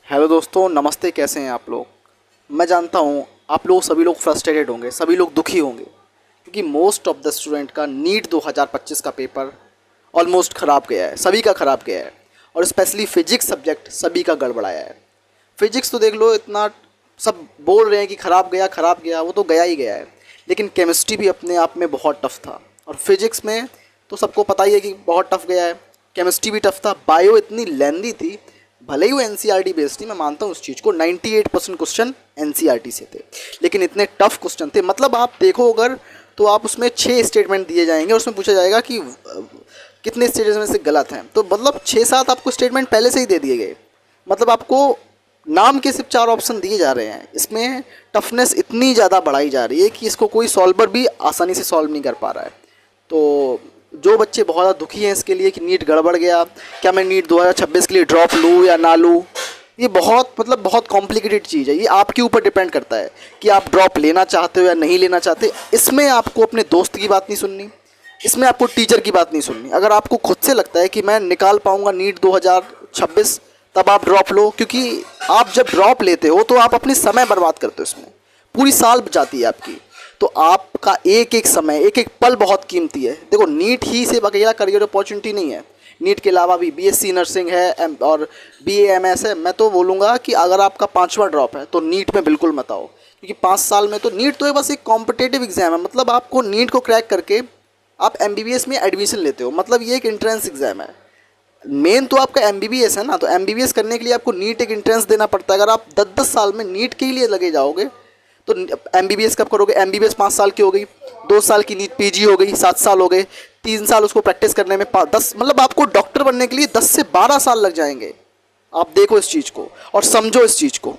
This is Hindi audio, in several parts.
हेलो दोस्तों, नमस्ते। कैसे हैं आप लोग? मैं जानता हूँ आप लोग सभी लोग फ्रस्ट्रेटेड होंगे, सभी लोग दुखी होंगे क्योंकि मोस्ट ऑफ द स्टूडेंट का नीट 2025 का पेपर ऑलमोस्ट ख़राब गया है, सभी का ख़राब गया है। और स्पेशली फिजिक्स सब्जेक्ट सभी का गड़बड़ाया है। फिजिक्स तो देख लो, इतना सब बोल रहे हैं कि ख़राब गया, वो तो गया ही गया है। लेकिन केमिस्ट्री भी अपने आप में बहुत टफ था, और फिजिक्स में तो सबको पता ही है कि बहुत टफ गया है। केमिस्ट्री भी टफ था, बायो इतनी लेंदी थी। भले ही वो एनसीईआरटी बेस्ड थी, मैं मानता हूँ उस चीज़ को, 98% क्वेश्चन एनसीईआरटी से थे, लेकिन इतने टफ क्वेश्चन थे। मतलब आप देखो अगर, तो आप उसमें 6 स्टेटमेंट दिए जाएंगे और उसमें पूछा जाएगा कि कितने स्टेटमेंट में से गलत हैं। तो मतलब 6-7 आपको स्टेटमेंट पहले से ही दे दिए गए। मतलब आपको नाम के सिर्फ 4 ऑप्शन दिए जा रहे हैं। इसमें टफनेस इतनी ज़्यादा बढ़ाई जा रही है कि इसको कोई सॉल्वर भी आसानी से सॉल्व नहीं कर पा रहा है। तो जो बच्चे बहुत ज़्यादा दुखी हैं इसके लिए कि नीट गड़बड़ गया, क्या मैं नीट 2026 के लिए ड्रॉप लूँ या ना लूँ, ये बहुत कॉम्प्लिकेटेड चीज़ है। ये आपके ऊपर डिपेंड करता है कि आप ड्रॉप लेना चाहते हो या नहीं लेना चाहते। इसमें आपको अपने दोस्त की बात नहीं सुननी, इसमें आपको टीचर की बात नहीं सुननी। अगर आपको खुद से लगता है कि मैं निकाल पाऊँगा नीट 2026, तब आप ड्रॉप लो, क्योंकि आप जब ड्रॉप लेते हो तो आप अपनी समय बर्बाद करते हो। इसमें पूरी साल जाती है आपकी। तो आपका एक एक समय, एक एक पल बहुत कीमती है। देखो, नीट ही सिर्फ अकेला करियर अपॉर्चुनिटी नहीं है। नीट के अलावा भी बीएससी नर्सिंग है और बीएएमएस है। मैं तो बोलूँगा कि अगर आपका 5वां ड्रॉप है तो नीट में बिल्कुल मत आओ, क्योंकि 5 साल में तो नीट तो बस एक कॉम्पिटेटिव एग्जाम है। मतलब आपको नीट को क्रैक करके आप एमबीबीएस में एडमिशन लेते हो, मतलब ये एक एंट्रेंस एग्जाम है। मेन तो आपका एमबीबीएस है ना, तो एमबीबीएस करने के लिए आपको नीट एक एंट्रेंस देना पड़ता है। अगर आप 10-10 साल में नीट के लिए लगे जाओगे तो एमबीबीएस कब करोगे? एमबीबीएस 5 साल की हो गई, 2 साल की नीट पीजी हो गई, 7 साल हो गए, 3 साल उसको प्रैक्टिस करने में 10, मतलब आपको डॉक्टर बनने के लिए 10 से 12 साल लग जाएंगे। आप देखो इस चीज़ को और समझो इस चीज़ को।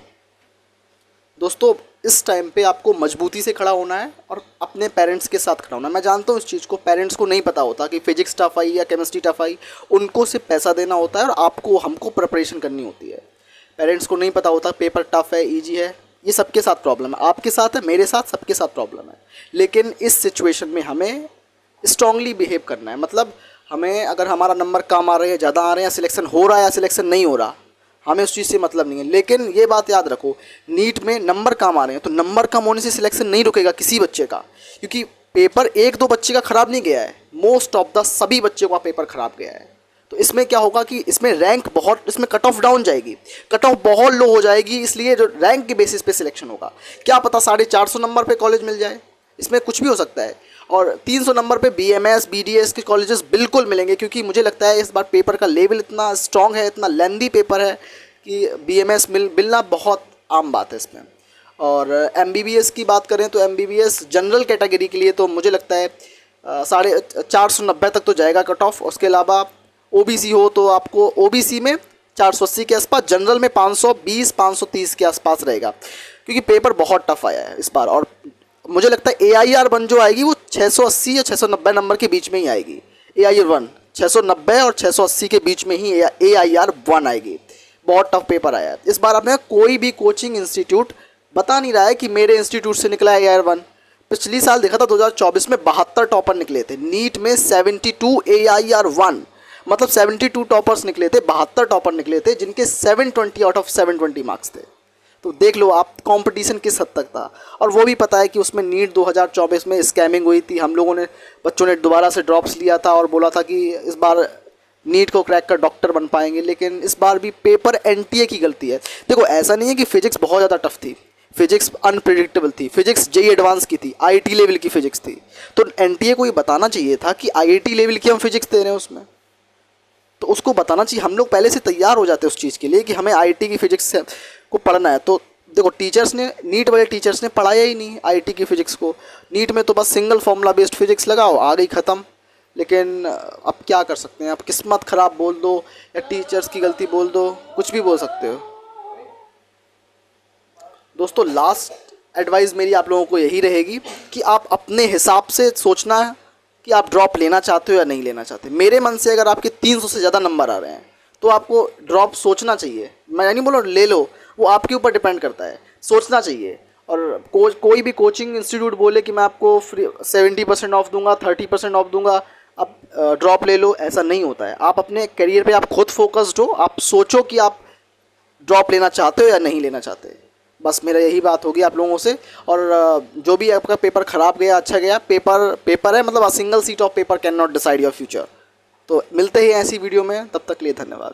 दोस्तों, इस टाइम पे आपको मजबूती से खड़ा होना है और अपने पेरेंट्स के साथ खड़ा होना है। मैं जानता हूँ इस चीज़ को, पेरेंट्स को नहीं पता होता कि फिजिक्स टफ आई या केमिस्ट्री टफ आई। उनको सिर्फ पैसा देना होता है और आपको हमको प्रिपरेशन करनी होती है। पेरेंट्स को नहीं पता होता पेपर टफ है, ईजी है। ये सबके साथ प्रॉब्लम है, आपके साथ है, मेरे साथ, सबके साथ प्रॉब्लम है। लेकिन इस सिचुएशन में हमें स्ट्रांगली बिहेव करना है। मतलब हमें, अगर हमारा नंबर कम आ रहे हैं, ज़्यादा आ रहे हैं, सिलेक्शन हो रहा है या सिलेक्शन नहीं हो रहा, हमें उस चीज़ से मतलब नहीं है। लेकिन ये बात याद रखो, नीट में नंबर कम आ रहे हैं तो नंबर कम होने से सिलेक्शन नहीं रुकेगा किसी बच्चे का, क्योंकि पेपर 1-2 बच्चे का ख़राब नहीं गया है, मोस्ट ऑफ द सभी बच्चों का पेपर ख़राब गया है। तो इसमें क्या होगा कि इसमें रैंक बहुत, इसमें कट ऑफ डाउन जाएगी, कट ऑफ बहुत लो हो जाएगी, इसलिए जो रैंक के बेसिस पे सिलेक्शन होगा। क्या पता 450 नंबर पे कॉलेज मिल जाए, इसमें कुछ भी हो सकता है। और 300 नंबर पे बीएमएस बीडीएस के कॉलेजेस बिल्कुल मिलेंगे, क्योंकि मुझे लगता है इस बार पेपर का लेवल इतना स्ट्रॉन्ग है, इतना लेंदी पेपर है कि बीएमएस मिलना बहुत आम बात है इसमें। और एमबीबीएस की बात करें तो एमबीबीएस जनरल कैटेगरी के लिए तो मुझे लगता है 490 तक तो जाएगा कट ऑफ। उसके अलावा ओबीसी हो तो आपको ओबीसी में 480 के आसपास, जनरल में 520-530 के आसपास रहेगा, क्योंकि पेपर बहुत टफ आया है इस बार। और मुझे लगता है AIR-1 जो आएगी वो 680 या 690 नंबर के बीच में ही आएगी। AIR-1 690 और 680 के बीच में ही AIR-1 आएगी। बहुत टफ पेपर आया है इस बार। आपने कोई भी कोचिंग इंस्टीट्यूट बता नहीं रहा है कि मेरे इंस्टीट्यूट से निकला है AIR-1। पिछली साल देखा था 2024 में 72 टॉपर निकले थे, नीट में 72 AIR-1, मतलब 72 टॉपर्स निकले थे, 72 टॉपर निकले थे, जिनके 720 आउट ऑफ 720 मार्क्स थे। तो देख लो आप कंपटीशन किस हद तक था। और वो भी पता है कि उसमें नीट 2024 में स्कैमिंग हुई थी। हम लोगों ने, बच्चों ने दोबारा से ड्रॉप्स लिया था और बोला था कि इस बार नीट को क्रैक कर डॉक्टर बन पाएंगे, लेकिन इस बार भी पेपर एनटीए की गलती है। देखो, ऐसा नहीं है कि फिजिक्स बहुत ज़्यादा टफ थी, फिजिक्स अनप्रिडिक्टेबल थी, फिजिक्स जेई एडवांस की थी, आईआईटी लेवल की फिजिक्स थी। तो एनटीए को ये बताना चाहिए था कि आईआईटी लेवल की हम फिजिक्स दे रहे हैं उसमें, तो उसको बताना चाहिए। हम लोग पहले से तैयार हो जाते उस चीज़ के लिए कि हमें आईआईटी की फिजिक्स को पढ़ना है। तो देखो, टीचर्स ने, नीट वाले टीचर्स ने पढ़ाया ही नहीं आईआईटी की फिजिक्स को। नीट में तो बस सिंगल फॉर्मूला बेस्ड फिजिक्स लगाओ, आ गई ख़त्म। लेकिन अब क्या कर सकते हैं, आप किस्मत ख़राब बोल दो या टीचर्स की गलती बोल दो, कुछ भी बोल सकते हो। दोस्तों, लास्ट एडवाइस मेरी आप लोगों को यही रहेगी कि आप अपने हिसाब से सोचना है कि आप ड्रॉप लेना चाहते हो या नहीं लेना चाहते। मेरे मन से अगर आपके 300 से ज़्यादा नंबर आ रहे हैं तो आपको ड्रॉप सोचना चाहिए। मैं नहीं बोल ले लो, वो आपके ऊपर डिपेंड करता है, सोचना चाहिए। और कोई भी कोचिंग इंस्टीट्यूट बोले कि मैं आपको फ्री 70% ऑफ दूंगा, 30% ऑफ दूंगा, आप ड्रॉप ले लो, ऐसा नहीं होता है। आप अपने करियर पे आप खुद फोकस्ड हो, आप सोचो कि आप ड्रॉप लेना चाहते हो या नहीं लेना चाहते। बस मेरा यही बात होगी आप लोगों से। और जो भी आपका पेपर ख़राब गया अच्छा गया, पेपर है, मतलब a single seat of paper can not decide your future. तो मिलते ही ऐसी वीडियो में, तब तक के लिए धन्यवाद।